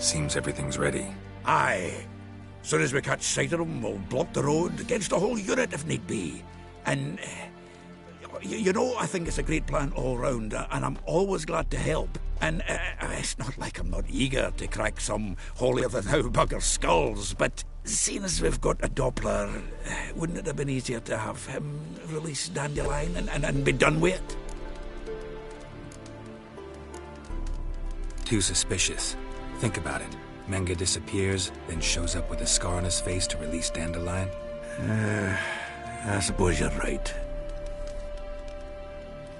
Seems everything's ready. Aye. Soon as we catch sight of them, we'll block the road against the whole unit if need be. And, you know, I think it's a great plan all round, and I'm always glad to help. And it's not like I'm not eager to crack some holier-than-thou bugger's skulls, but seeing as we've got a Doppler, wouldn't it have been easier to have him release Dandelion and be done with it? Too suspicious. Think about it. Menga disappears, then shows up with a scar on his face to release Dandelion. I suppose you're right.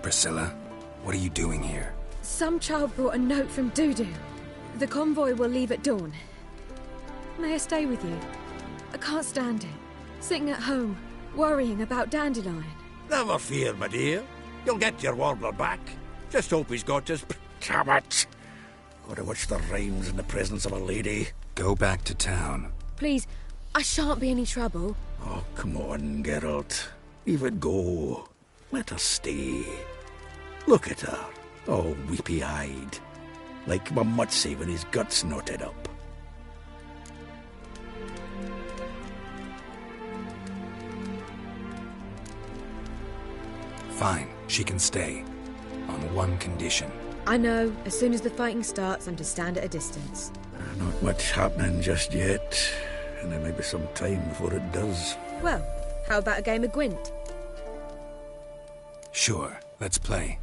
Priscilla, what are you doing here? Some child brought a note from Dudu. The convoy will leave at dawn. May I stay with you? I can't stand it. Sitting at home, worrying about Dandelion. Never fear, my dear. You'll get your warbler back. Just hope he's got his... Damn it! Gotta watch the rhymes in the presence of a lady. Go back to town. Please, I shan't be any trouble. Oh, come on, Geralt. Leave it go. Let her stay. Look at her, all weepy-eyed, like my mutsy when his guts knotted up. Fine, she can stay. On one condition. I know, as soon as the fighting starts, I'm to stand at a distance. Not much happening just yet, and there may be some time before it does. Well, how about a game of Gwent? Sure, let's play.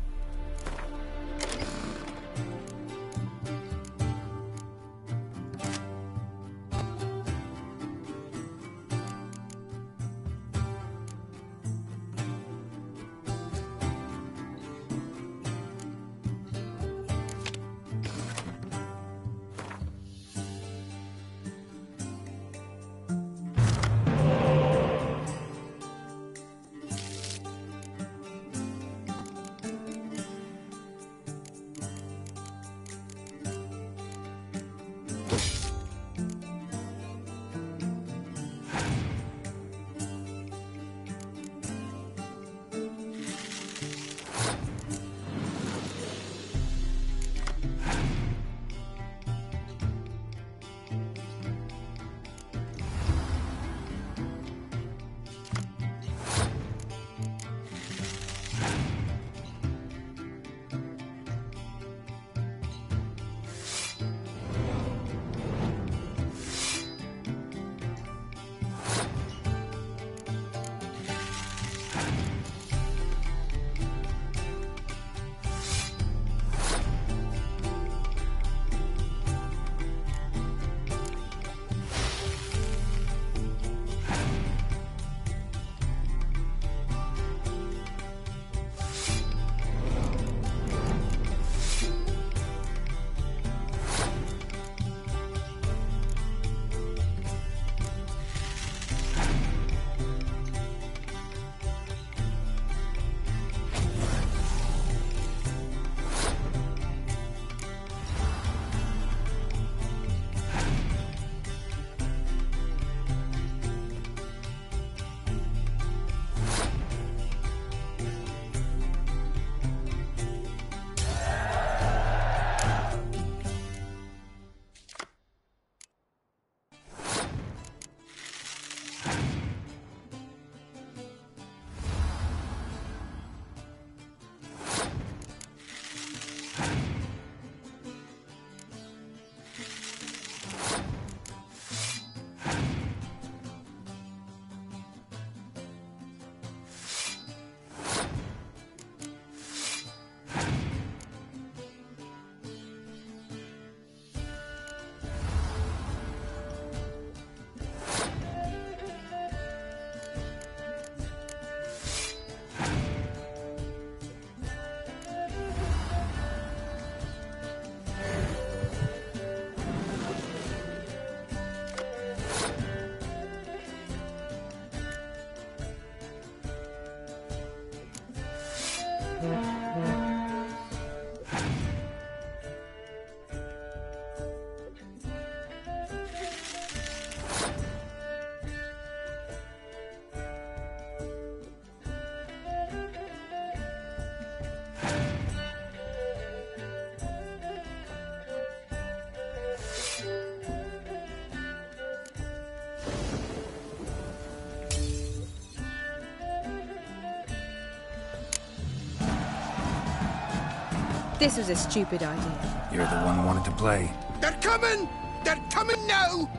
This was a stupid idea. You're the one who wanted to play. They're coming! They're coming now!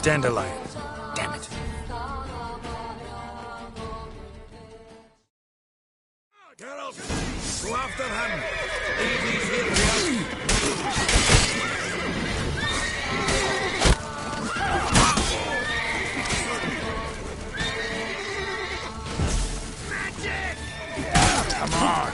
Dandelion. Damn it. Girls, go after him. Easy's here for us. Magic! Come on.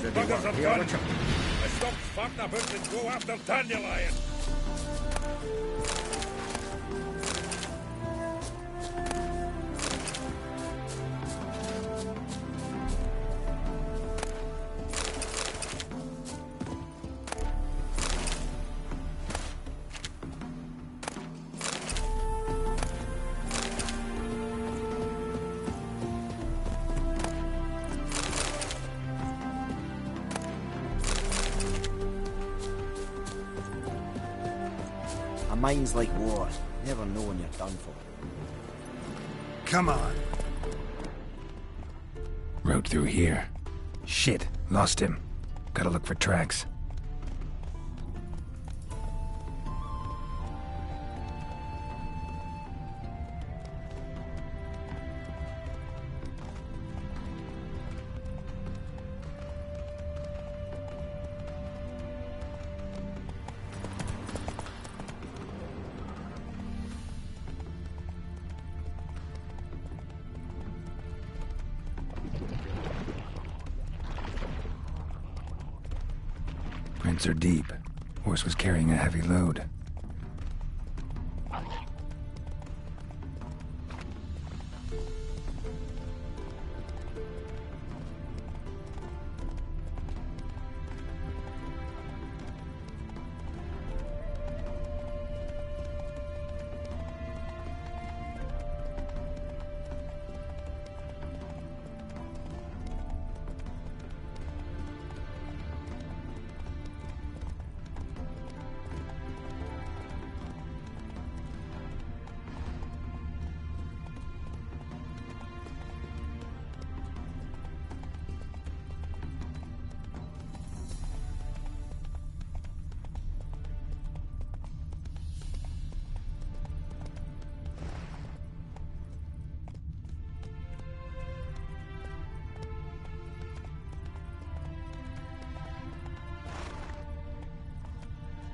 Buggers have gone. I stopped farting about and go after Dandelion. A mind's like war. Never know when you're done for. Come on. Road through here. Shit, lost him. Gotta look for tracks. Prints are deep. Horse was carrying a heavy load.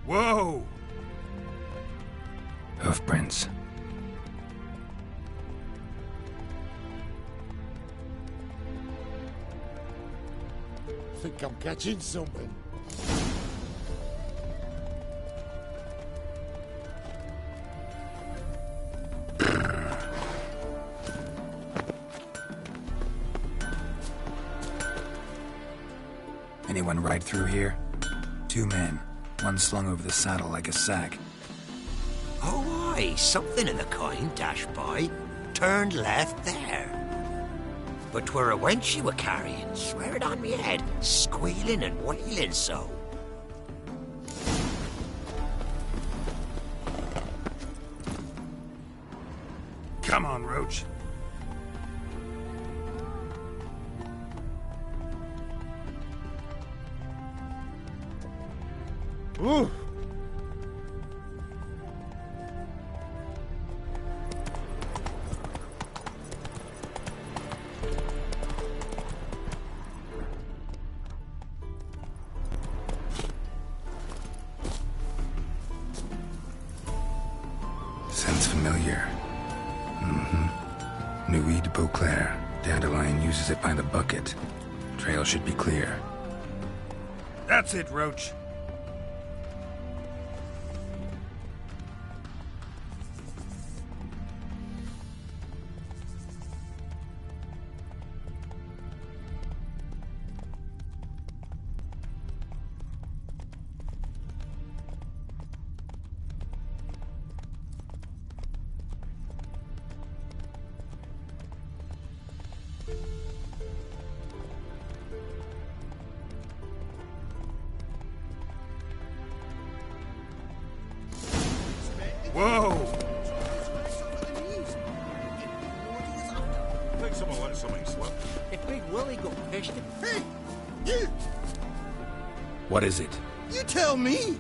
Whoa! Hoofprints. Think I'm catching something. Anyone ride through here? 2 men. One slung over the saddle like a sack. Oh, aye, something of the kind dashed by. Turned left there. But 'twere a wench she were carrying, swear it on me head, squealing and wailing so. Come on, Roche. Ooh. Sounds familiar. Nuit de Beauclair. Dandelion uses it by the bucket. Trail should be clear. That's it, Roche. Whoa! I think someone let something slip. If Big Willie got pissed... Hey! You! What is it? You tell me!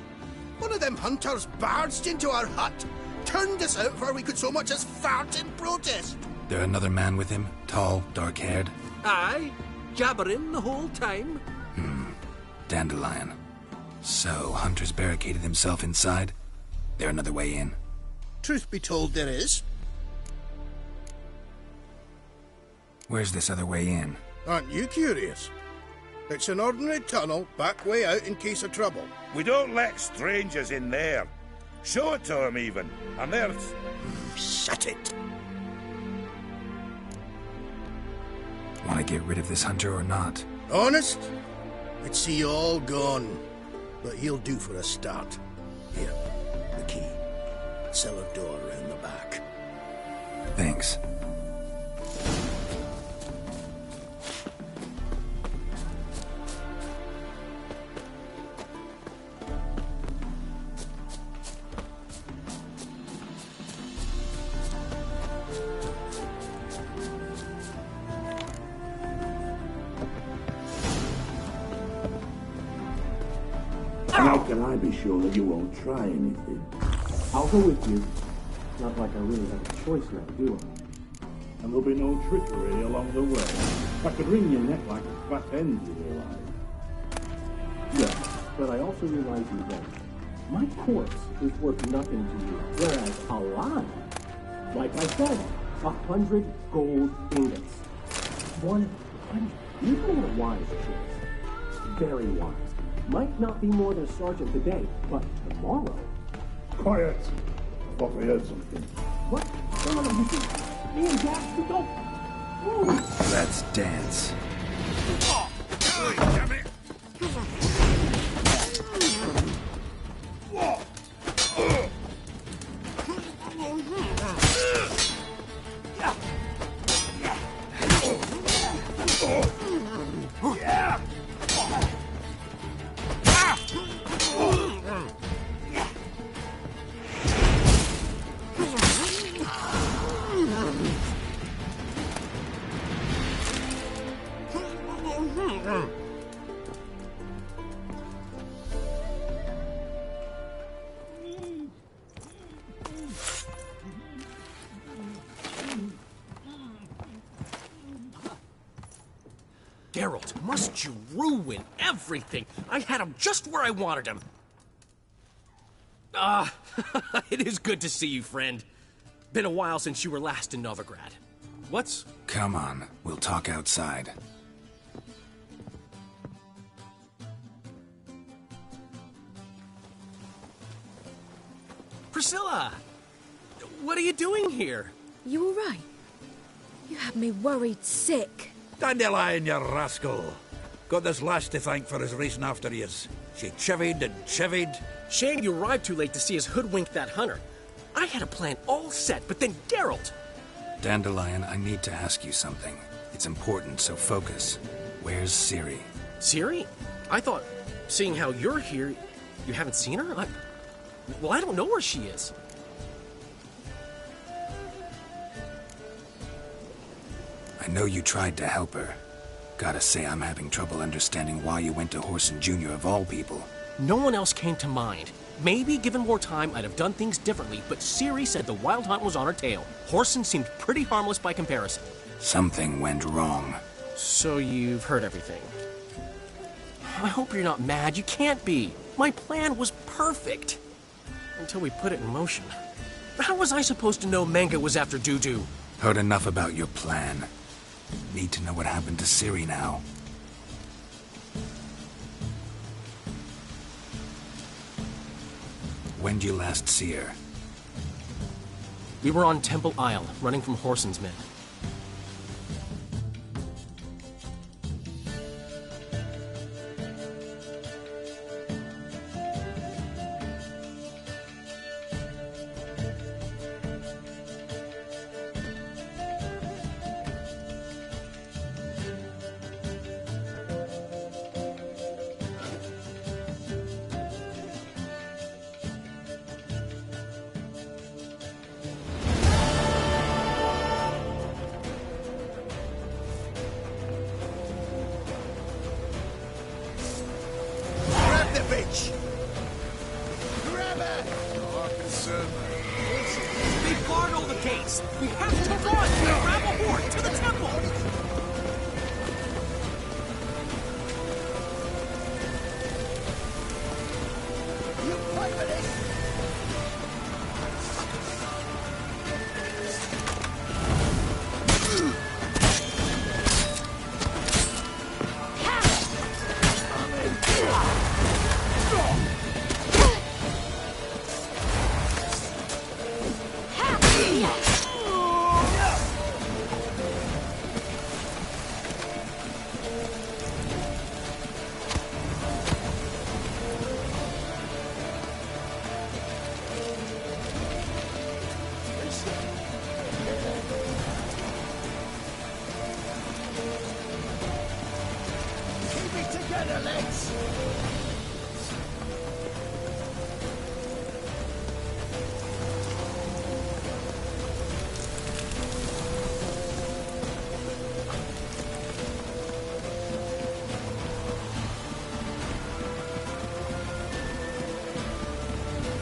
One of them hunters barged into our hut, turned us out before we could so much as fart in protest. There another man with him? Tall, dark-haired? Aye, jabbering the whole time. Dandelion. So, Hunter's barricaded himself inside? There another way in? Truth be told, there is. Where's this other way in? Aren't you curious? It's an ordinary tunnel, back way out in case of trouble. We don't let strangers in there. Show it to them, even. And there's... Shut it. Want to get rid of this hunter or not? Honest? I'd see you all gone. But he'll do for a start. Here, the key. Cellar door round the back. Thanks. How can I be sure that you won't try anything? I'll go with you. Not like I really have a choice now, do I? And there'll be no trickery along the way. I could wring your neck like a fat end, you realize. Yes, but I also realize you don't. My corpse is worth nothing to you, whereas alive, like I said, 100 gold ingots. 100. You've made a wise choice. Very wise. Might not be more than a sergeant today, but tomorrow... Quiet! I thought we heard something. What? No, you see, me and Jack, we don't... Ooh. Let's dance. Damn it! Geralt, must you ruin everything? I had him just where I wanted him. It is good to see you, friend. Been a while since you were last in Novigrad. What's... Come on, we'll talk outside. Priscilla! What are you doing here? You all right? You had me worried sick. Dandelion, you rascal. Got this lass to thank for his racing after yous. She chivied and chivied. Shame you arrived too late to see us hoodwink that hunter. I had a plan all set, but then Geralt... Dandelion, I need to ask you something. It's important, so focus. Where's Ciri? Ciri? I thought, seeing how you're here, you haven't seen her? Well, I don't know where she is. I know you tried to help her. Gotta say, I'm having trouble understanding why you went to Whoreson Jr. of all people. No one else came to mind. Maybe, given more time, I'd have done things differently, but Ciri said the Wild Hunt was on her tail. Whoreson seemed pretty harmless by comparison. Something went wrong. So you've heard everything. I hope you're not mad. You can't be. My plan was perfect. Until we put it in motion. How was I supposed to know Manga was after Dudu? Heard enough about your plan. Need to know what happened to Ciri now. When'd you last see her? We were on Temple Isle, running from Whoreson's men. We have to run! Grab a horde to the temple!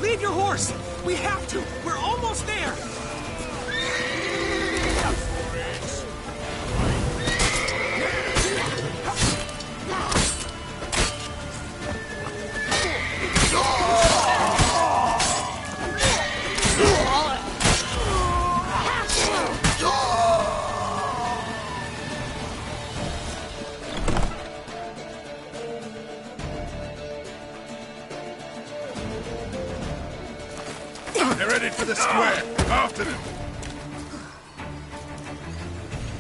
Leave your horse! We have to! We're almost there! They're headed for the square. After them.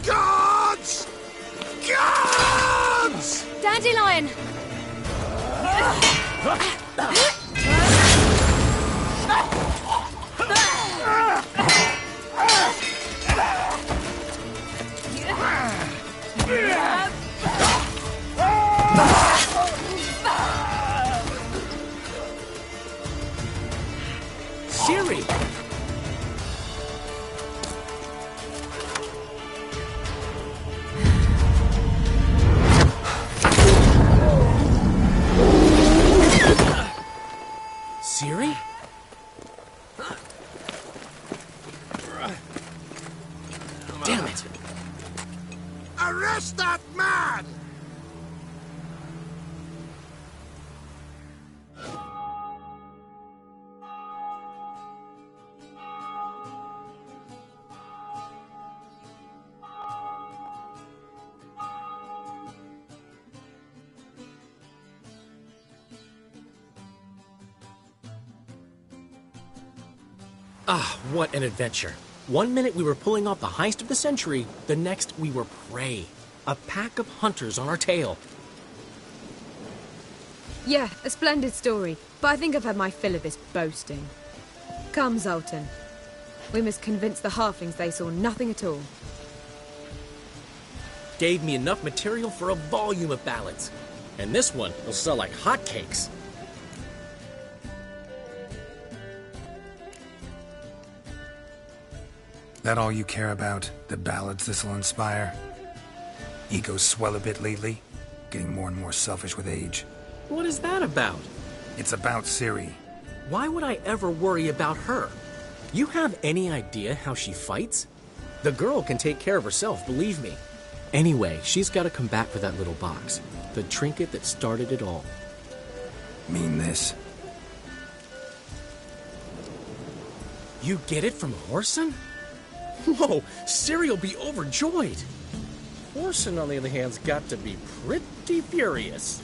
Guards! Guards! Dandelion! Ciri! Ciri? Damn it! Arrest that man! Ah, what an adventure. One minute we were pulling off the heist of the century, the next we were prey. A pack of hunters on our tail. Yeah, a splendid story, but I think I've had my fill of this boasting. Come, Zoltan. We must convince the halflings they saw nothing at all. Gave me enough material for a volume of ballads. And this one will sell like hotcakes. That all you care about? The ballads this'll inspire? Egos swell a bit lately? Getting more and more selfish with age. What is that about? It's about Ciri. Why would I ever worry about her? You have any idea how she fights? The girl can take care of herself, believe me. Anyway, she's got to come back for that little box. The trinket that started it all. Mean this? You get it from Whoreson? Whoa, Ciri'll be overjoyed. Whoreson, on the other hand's got to be pretty furious.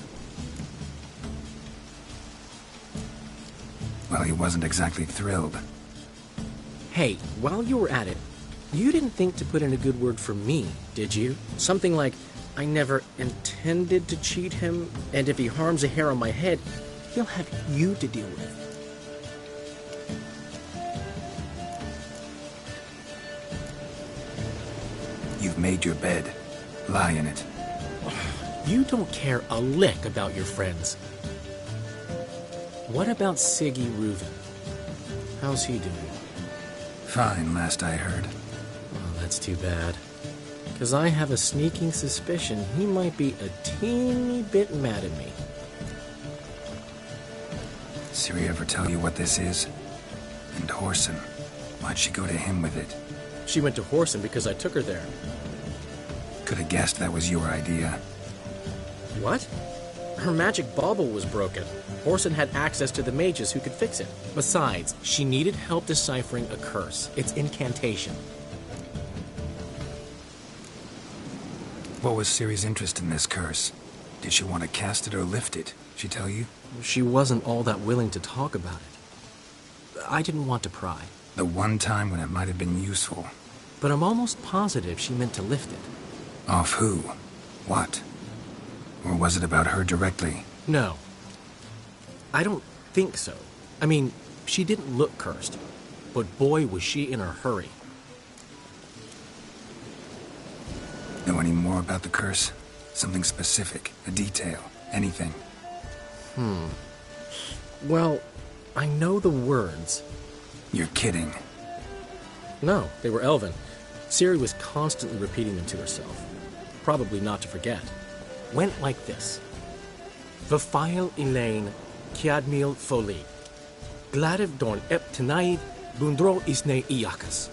Well, he wasn't exactly thrilled. Hey, while you were at it, you didn't think to put in a good word for me, did you? Something like, I never intended to cheat him, and if he harms a hair on my head, he'll have you to deal with. You've made your bed. Lie in it. You don't care a lick about your friends. What about Siggy Reuven? How's he doing? Fine, last I heard. Oh, that's too bad. Because I have a sneaking suspicion he might be a teeny bit mad at me. Ciri ever tell you what this is? And Whoreson. Why'd she go to him with it? She went to Whoreson because I took her there. Could have guessed that was your idea. What? Her magic bauble was broken. Whoreson had access to the mages who could fix it. Besides, she needed help deciphering a curse. It's incantation. What was Ciri's interest in this curse? Did she want to cast it or lift it? She tell you? She wasn't all that willing to talk about it. I didn't want to pry. The one time when it might have been useful. But I'm almost positive she meant to lift it. Off who? What? Or was it about her directly? No. I don't think so. I mean, she didn't look cursed. But boy, was she in a hurry. Know any more about the curse? Something specific, a detail, anything? Well, I know the words. You're kidding. No, they were Elven. Ciri was constantly repeating them to herself. Probably not to forget. Went like this. Vafile Elaine, Kiadmil Foli. Gladiv Dorn Ep Tanaid, Bundro Isne Iakas.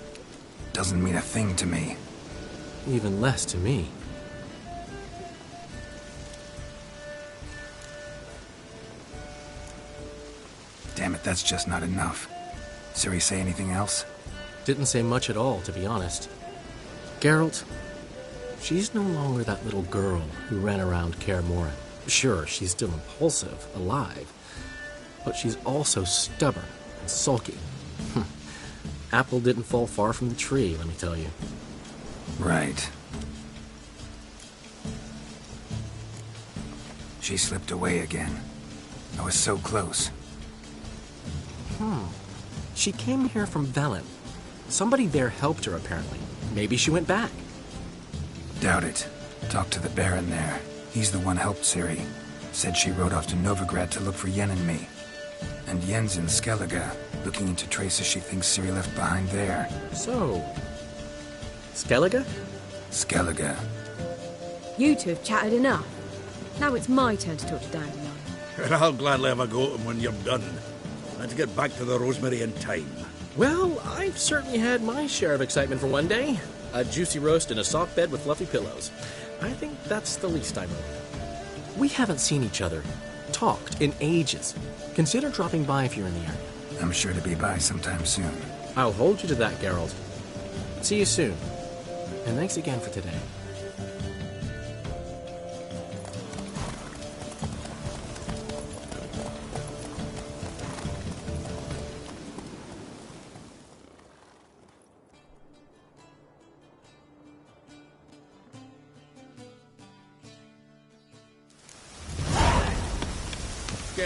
Doesn't mean a thing to me. Even less to me. Damn it, that's just not enough. Ciri say anything else? Didn't say much at all, to be honest. Geralt, she's no longer that little girl who ran around Kaer Morhen. Sure, she's still impulsive, alive, but she's also stubborn and sulky. Apple didn't fall far from the tree, let me tell you. Right. She slipped away again. I was so close. She came here from Velen. Somebody there helped her, apparently. Maybe she went back. Doubt it. Talked to the Baron there. He's the one helped Ciri. Said she rode off to Novigrad to look for Yen and me. And Yen's in Skellige, looking into traces she thinks Ciri left behind there. So, Skellige? Skellige. You two have chatted enough. Now it's my turn to talk to Dandelion. And I'll gladly have a go at him when you're done. Let's get back to the Rosemary in time. Well, I've certainly had my share of excitement for one day. A juicy roast in a soft bed with fluffy pillows. I think that's the least I'm owed. We haven't seen each other, talked in ages. Consider dropping by if you're in the area. I'm sure to be by sometime soon. I'll hold you to that, Geralt. See you soon. And thanks again for today.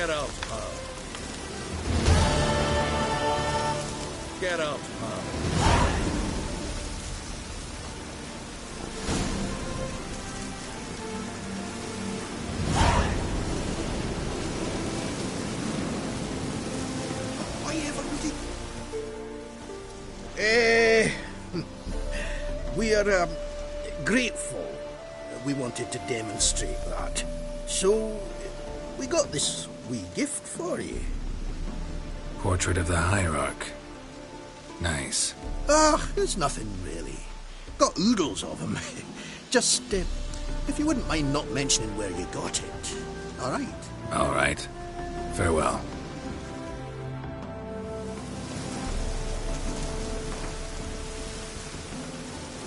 Get out, pal. Get out, pal. Why ever would he... we are, grateful. We wanted to demonstrate that. So, we got this wee gift for you. Portrait of the Hierarch. Nice. There's nothing really. Got oodles of them. Just, if you wouldn't mind not mentioning where you got it. All right? All right. Farewell.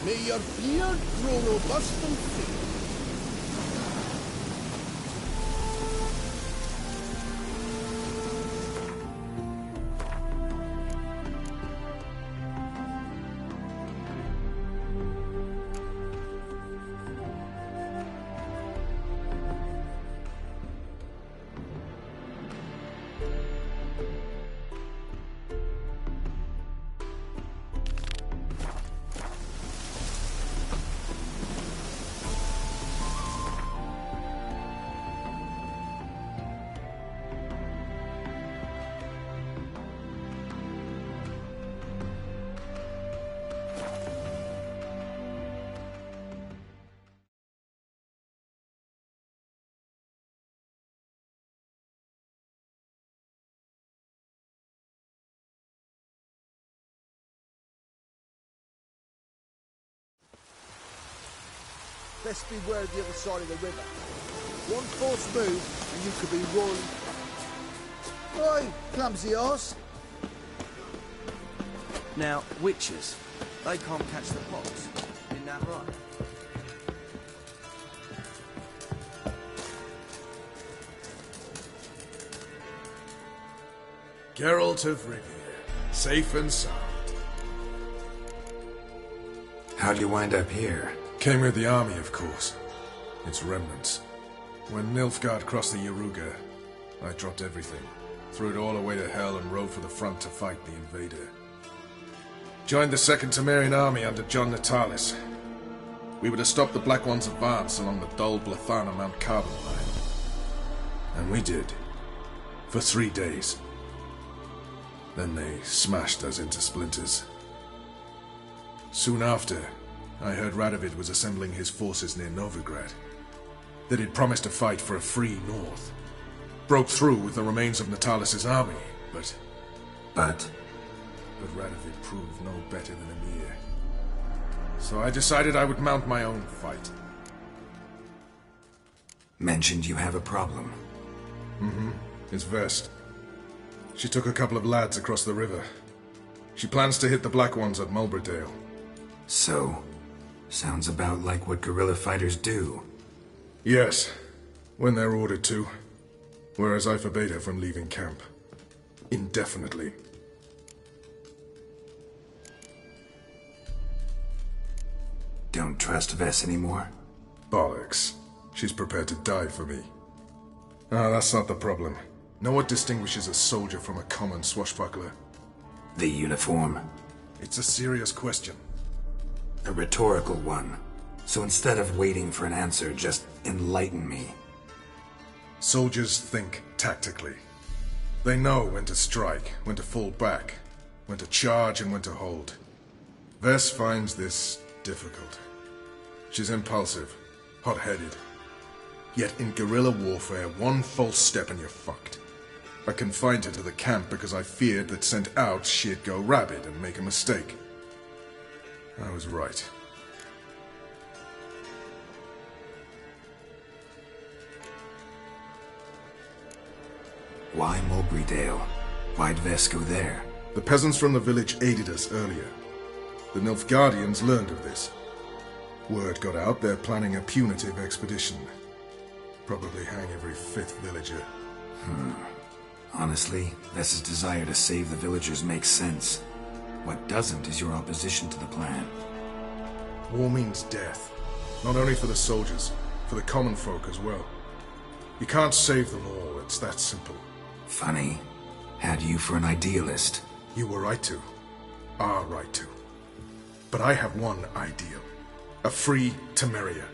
May your beard grow robust and thick. Best beware of the other side of the river. One false move and you could be royally... Oi, clumsy arse. Now, witches, they can't catch the pox. Isn't that right? Geralt of Rivia, safe and sound. How'd you wind up here? Came with the army, of course. Its remnants. When Nilfgaard crossed the Yaruga, I dropped everything, threw it all away to hell and rode for the front to fight the invader. Joined the Second Temerian army under John Natalis. We were to stop the Black One's advance along the Dol Blathana Mount Carbon line. And we did. For 3 days. Then they smashed us into splinters. Soon after, I heard Radovid was assembling his forces near Novigrad. That he'd promised to fight for a free North. Broke through with the remains of Natalis' army, but Radovid proved no better than Emir. So I decided I would mount my own fight. Mentioned you have a problem. Mm-hmm. It's Vest. She took a couple of lads across the river. She plans to hit the Black Ones at Mulberdale. So, sounds about like what guerrilla fighters do. Yes, when they're ordered to. Whereas I forbade her from leaving camp. Indefinitely. Don't trust Vess anymore? Bollocks. She's prepared to die for me. Ah, that's not the problem. Know what distinguishes a soldier from a common swashbuckler? The uniform. It's a serious question. A rhetorical one. So instead of waiting for an answer, just enlighten me. Soldiers think tactically. They know when to strike, when to fall back, when to charge and when to hold. Vess finds this difficult. She's impulsive, hot-headed. Yet in guerrilla warfare, one false step and you're fucked. I confined her to the camp because I feared that sent out she'd go rabid and make a mistake. I was right. Why Mulberrydale? Why'd Vess go there? The peasants from the village aided us earlier. The Nilfgaardians learned of this. Word got out they're planning a punitive expedition. Probably hang every 5th villager. Honestly, Vess's desire to save the villagers makes sense. What doesn't is your opposition to the plan. War means death. Not only for the soldiers, for the common folk as well. You can't save them all, it's that simple. Funny. Had you for an idealist. You were right to. Are right to. But I have one ideal. A free Temeria.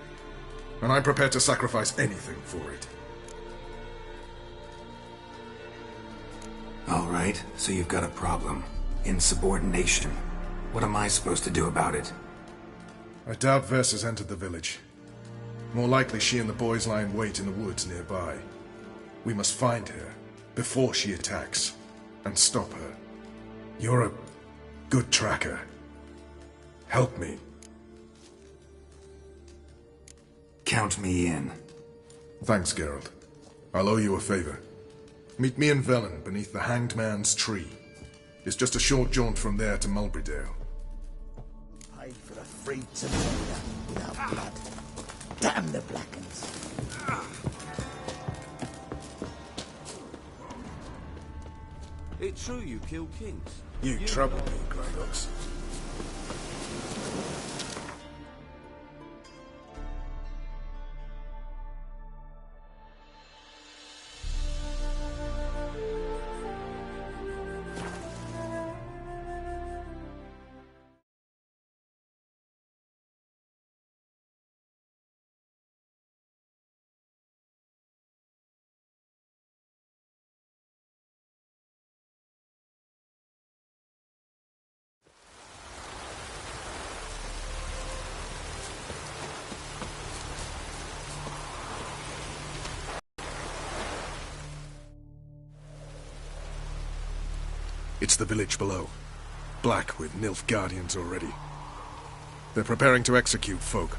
And I'm prepared to sacrifice anything for it. All right, so you've got a problem. Insubordination. What am I supposed to do about it? I doubt Ves has entered the village. More likely she and the boys lie in wait in the woods nearby. We must find her before she attacks and stop her. You're a good tracker. Help me. Count me in. Thanks, Geralt. I'll owe you a favor. Meet me and Velen beneath the Hanged Man's tree. It's just a short jaunt from there to Mulberydale. Paid for a free tomato without blood. Damn the Blackens. It's true you killed kings. You trouble me, Gradox. It's the village below. Black with Nilfgaardians already. They're preparing to execute folk.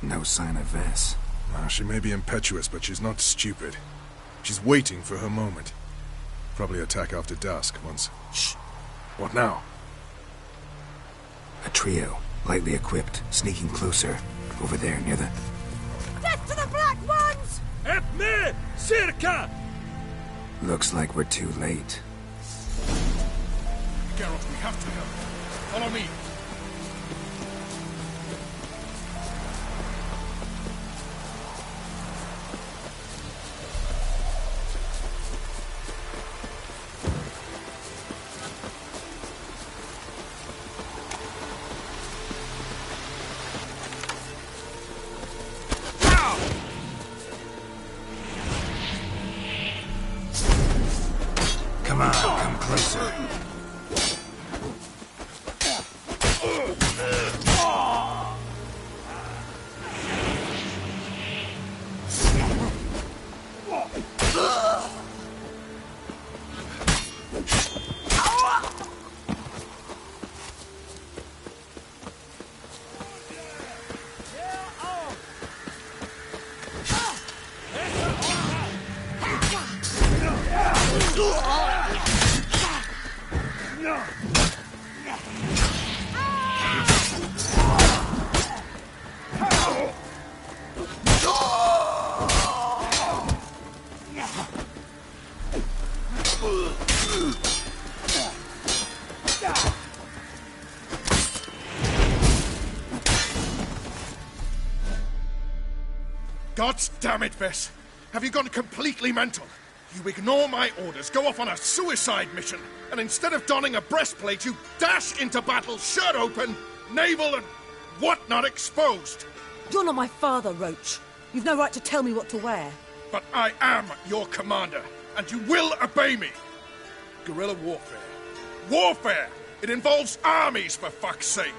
No sign of Ves. She may be impetuous, but she's not stupid. She's waiting for her moment. Probably attack after dusk, once... Shh! What now? A trio, lightly equipped, sneaking closer. Over there, near the... Death to the Black Ones! Help me! Circa! Looks like we're too late. Geralt, we have to go. Follow me. Come on, come closer. God damn it, Ves! Have you gone completely mental? You ignore my orders, go off on a suicide mission, and instead of donning a breastplate, you dash into battle, shirt open, navel and whatnot exposed. You're not my father, Roche. You've no right to tell me what to wear. But I am your commander, and you will obey me. Guerrilla warfare. Warfare! It involves armies, for fuck's sake.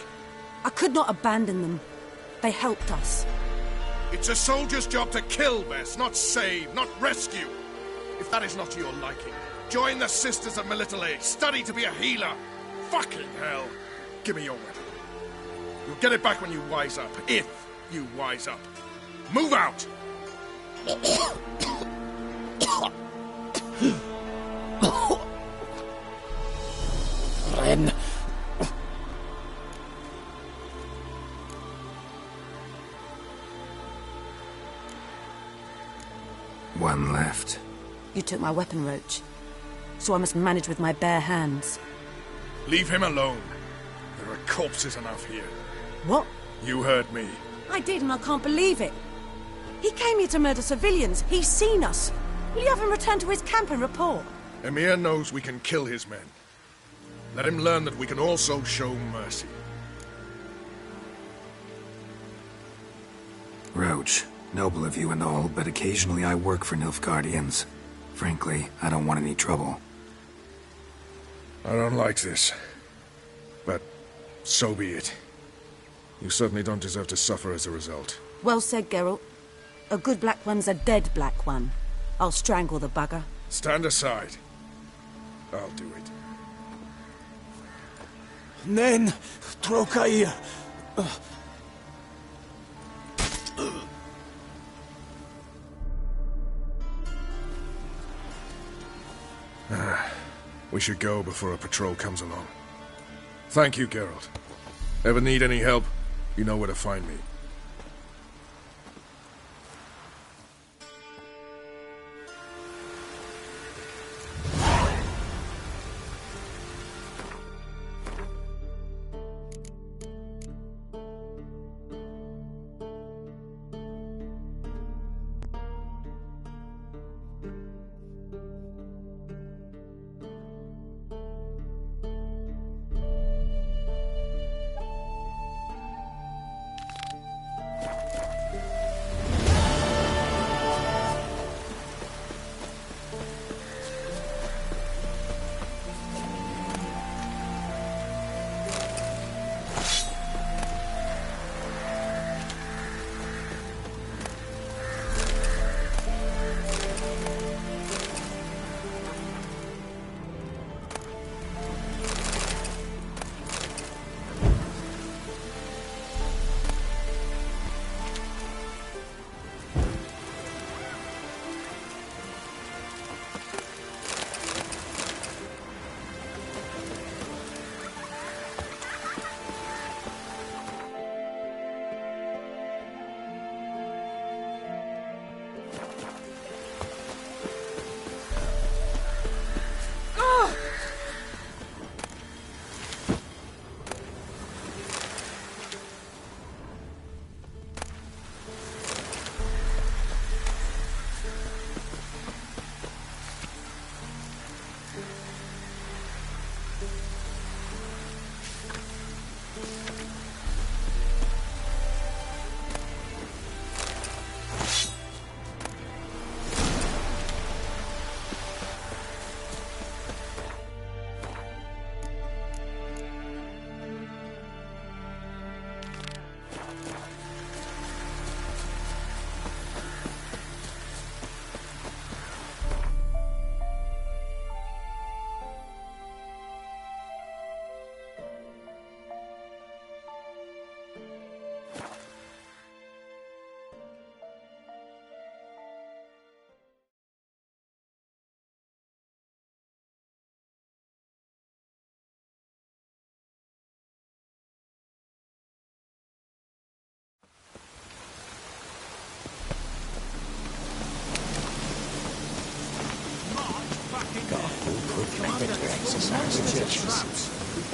I could not abandon them. They helped us. It's a soldier's job to kill, Ves, not save, not rescue. If that is not to your liking, join the Sisters of Melitele, study to be a healer. Fucking hell. Give me your weapon. You'll get it back when you wise up, if you wise up. Move out! Ren. One left. You took my weapon, Roche. So I must manage with my bare hands. Leave him alone. There are corpses enough here. What? You heard me. I did, and I can't believe it. He came here to murder civilians. He's seen us. Will you have him return to his camp and report? Emir knows we can kill his men. Let him learn that we can also show mercy. Roche, noble of you and all, but occasionally I work for Nilfgaardians. Frankly, I don't want any trouble. I don't like this. But so be it. You certainly don't deserve to suffer as a result. Well said, Geralt. A good black one's a dead black one. I'll strangle the bugger. Stand aside. I'll do it. Nen, Trokair. We should go before a patrol comes along. Thank you, Geralt. Ever need any help, you know where to find me.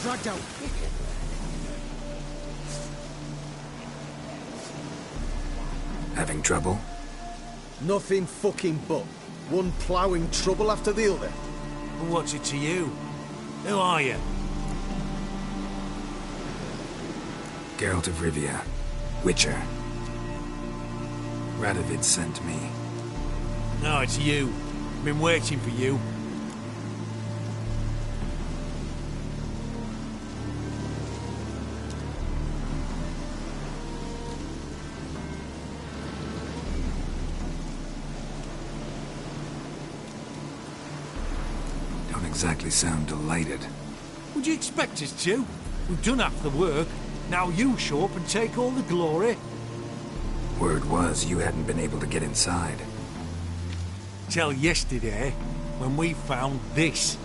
Dragged out. Having trouble? Nothing fucking but. One ploughing trouble after the other. What's it to you? Who are you? Geralt of Rivia. Witcher. Radovid sent me. No, it's you. Been waiting for you. Don't exactly sound delighted. Would you expect us to? We've done half the work. Now you show up and take all the glory. Word was you hadn't been able to get inside. Till yesterday, when we found this.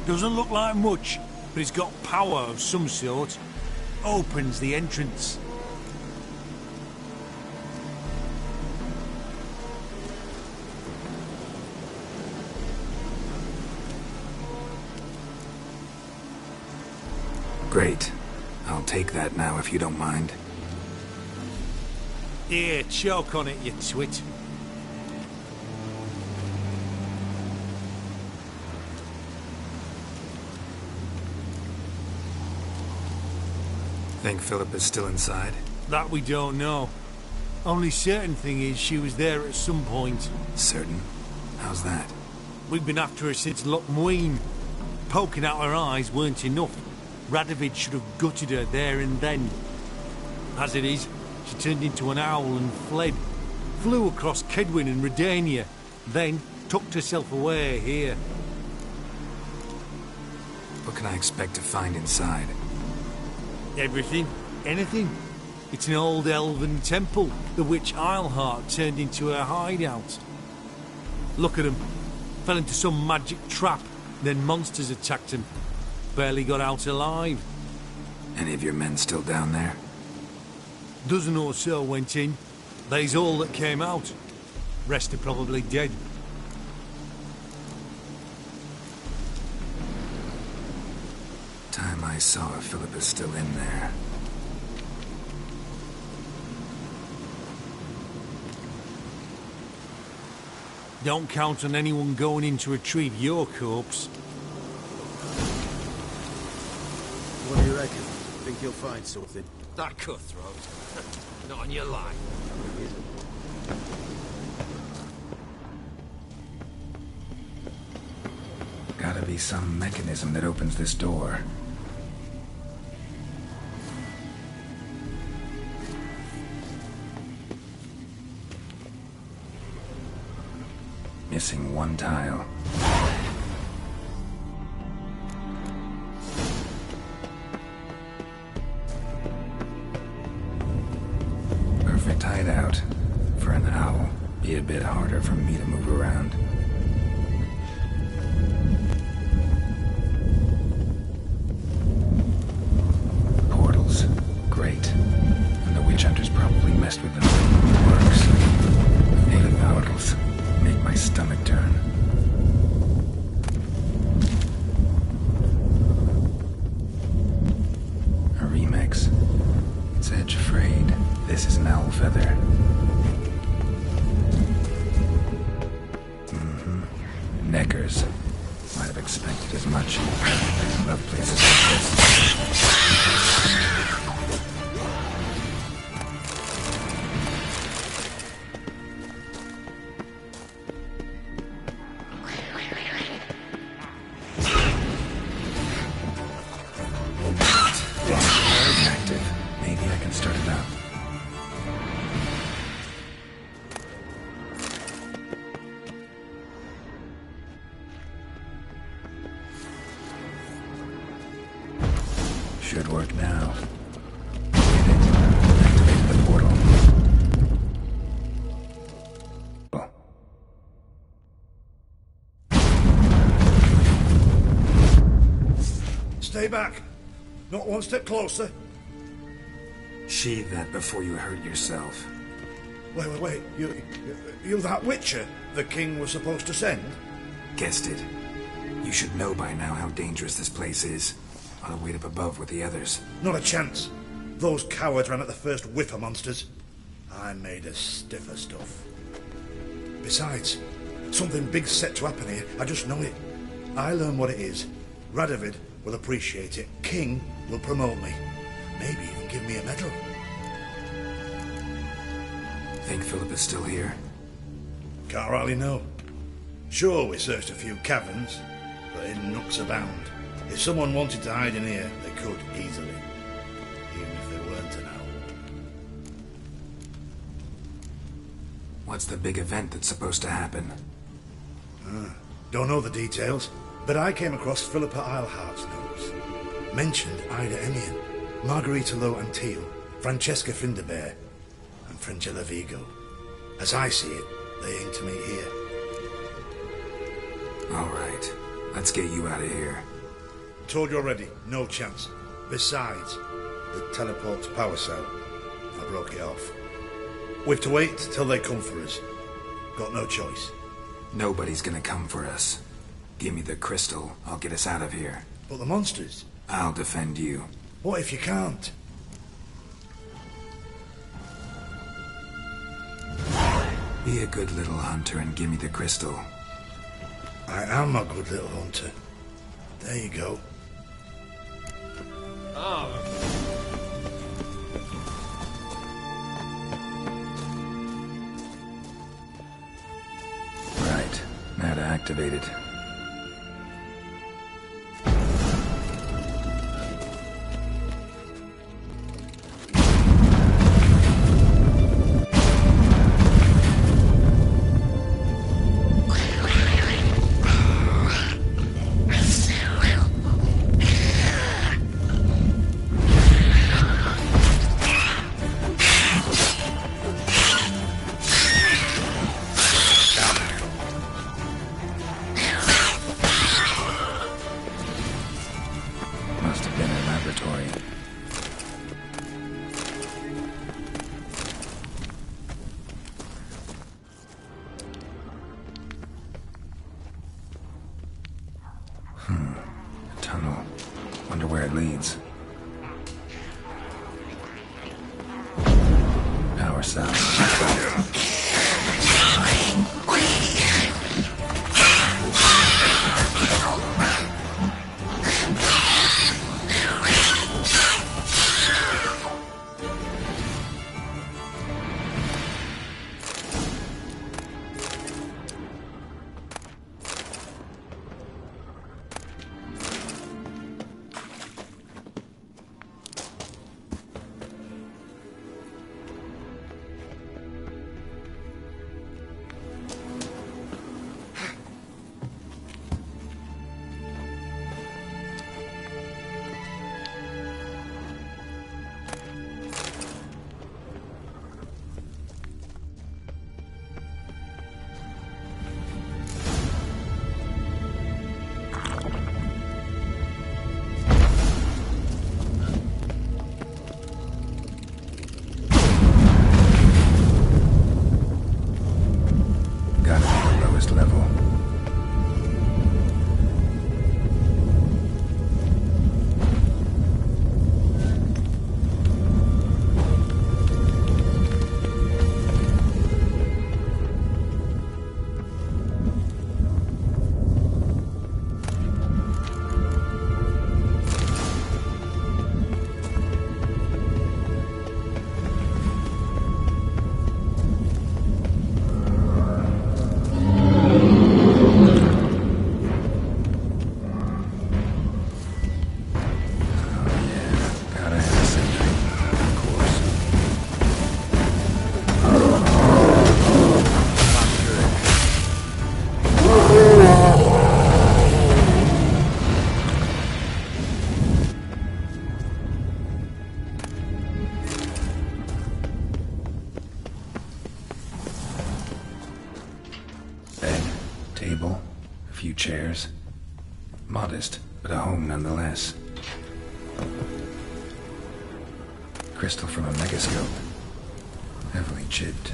Doesn't look like much, but it's got power of some sort. Opens the entrance. Great. I'll take that now if you don't mind. Here, choke on it, you twit. Think Phillipa's still inside? That we don't know. Only certain thing is she was there at some point. Certain? How's that? We've been after her since Lochmuin. Poking out her eyes weren't enough. Radovid should have gutted her there and then. As it is, she turned into an owl and fled. Flew across Kedwin and Redania, then tucked herself away here. What can I expect to find inside? Everything. Anything. It's an old elven temple, the witch Isleheart turned into her hideout. Look at him. Fell into some magic trap, then monsters attacked him. Barely got out alive. Any of your men still down there? Dozen or so went in. They's all that came out. Rest are probably dead. Time I saw her, Phillipa's still in there. Don't count on anyone going in to retrieve your corpse. What do you reckon? Think you'll find something? That cutthroat. Not on your life. Gotta be some mechanism that opens this door. Missing one tile. Perfect hideout. For an owl. Be a bit harder for me to move around. Portals. Great. And the witch hunters probably messed with them. Works. Native portals. Make my stomach turn. A remix. It's edge frayed. This is an owl feather. Neckers. Might have expected as much. I love places like this. Should work now. Get it. Activate the portal. Stay back. Not one step closer. Sheathe that before you hurt yourself. Wait. You that Witcher the king was supposed to send? Guessed it. You should know by now how dangerous this place is. Ought to wait up above with the others. Not a chance. Those cowards ran at the first whiff of monsters. I'm made of stiffer stuff. Besides, something big's set to happen here. I just know it. I learn what it is. Radovid will appreciate it. King will promote me. Maybe even give me a medal. Think Phillipa's still here? Can't rightly know. Sure, we searched a few caverns, but in nooks abound. If someone wanted to hide in here, they could easily. Even if they weren't an owl. What's the big event that's supposed to happen? Don't know the details, but I came across Philippa Isleheart's notes. Mentioned Ida Emian, Margarita Lo Antille, Francesca Finderbear, and Frangella Vigo. As I see it, they aim to meet here. All right. Let's get you out of here. Told you already, no chance. Besides, the teleport's power cell. I broke it off. We've to wait till they come for us. Got no choice. Nobody's gonna come for us. Give me the crystal, I'll get us out of here. But the monsters? I'll defend you. What if you can't? Be a good little hunter and give me the crystal. I am a good little hunter. There you go. Right. Now to activate it. Must have been a laboratory. A tunnel. Wonder where it leads. Power cell. Gotta be the lowest level. Bed, table, a few chairs. Modest, but a home nonetheless. Crystal from a megascope. Heavily chipped.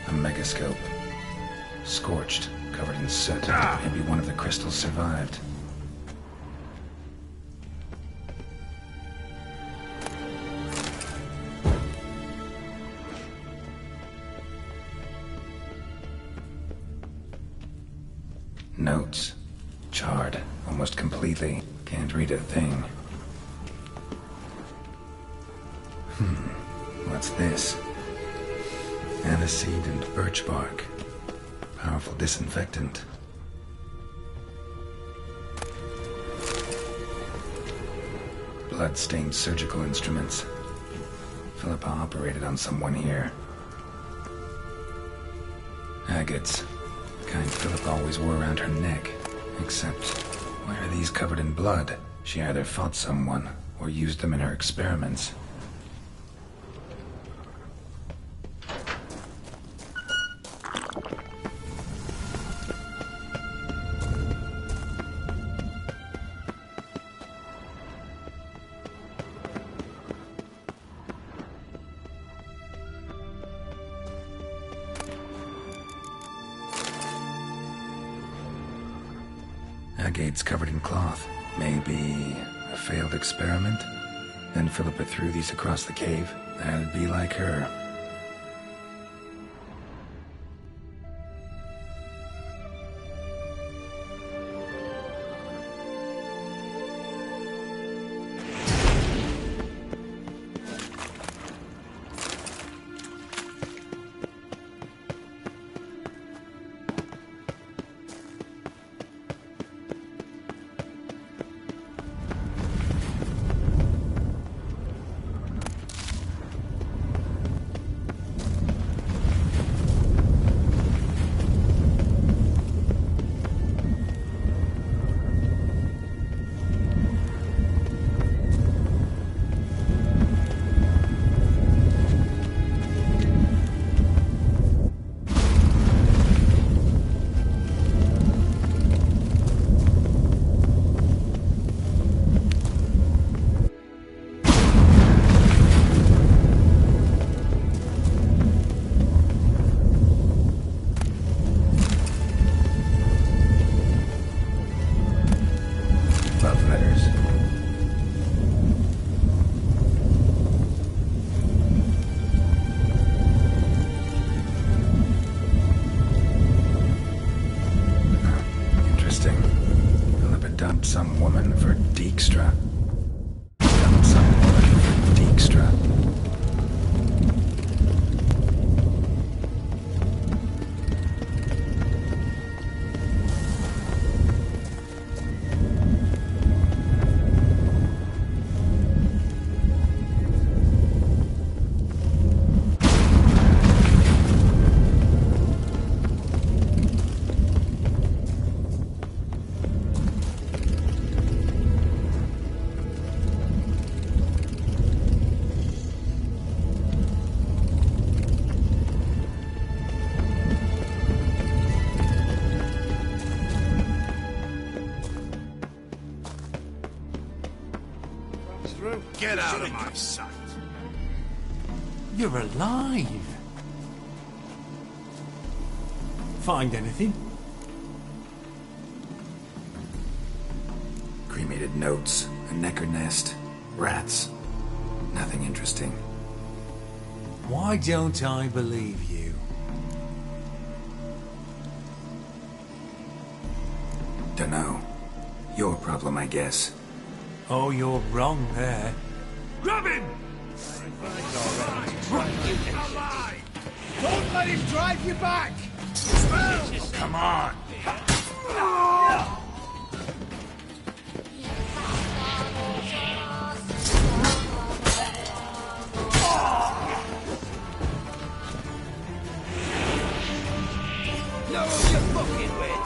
A megascope. Scorched, covered in soot. Maybe one of the crystals survived. Notes. Charred, almost completely. Can't read a thing. What's this? Aniseed and birch bark. Powerful disinfectant. Blood-stained surgical instruments. Phillipa operated on someone here. Agates. The kind Phillipa always wore around her neck. Except, why are these covered in blood? She either fought someone, or used them in her experiments. Agates covered in cloth. Maybe a failed experiment? Then Phillipa threw these across the cave. That'd be like her. Some woman for Dijkstra. Some woman for Dijkstra. Get out of my sight. You're alive. Find anything? Cremated notes, a necker nest, rats. Nothing interesting. Why don't I believe you? Dunno. Your problem, I guess. Oh, you're wrong there. Grab him! Don't let him drive you back! Come on! Know who you're fucking with!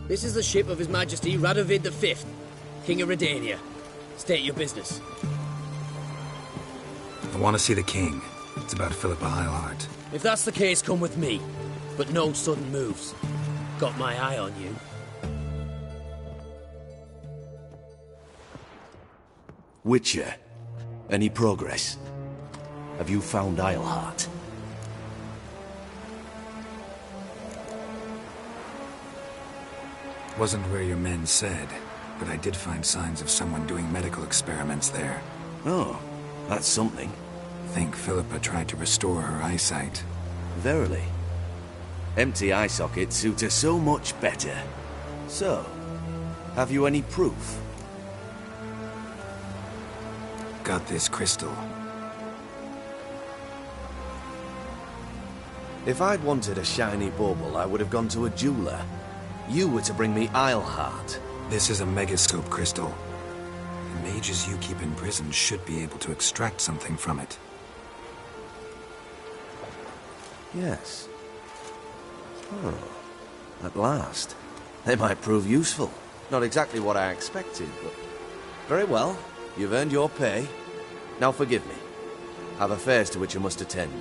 This is the ship of His Majesty Radovid V, King of Redania. State your business. I want to see the king. It's about Philippa Eilhart. If that's the case, come with me. But no sudden moves. Got my eye on you. Witcher, any progress? Have you found Eilhart? Wasn't where your men said, but I did find signs of someone doing medical experiments there. Oh, that's something. Think Philippa tried to restore her eyesight. Verily. Empty eye sockets suit her so much better. So, have you any proof? Got this crystal. If I'd wanted a shiny bauble, I would have gone to a jeweler. You were to bring me Eilhart. This is a megascope crystal. The mages you keep in prison should be able to extract something from it. Yes. Oh, at last. They might prove useful. Not exactly what I expected, but... Very well. You've earned your pay. Now forgive me. Have affairs to which I must attend.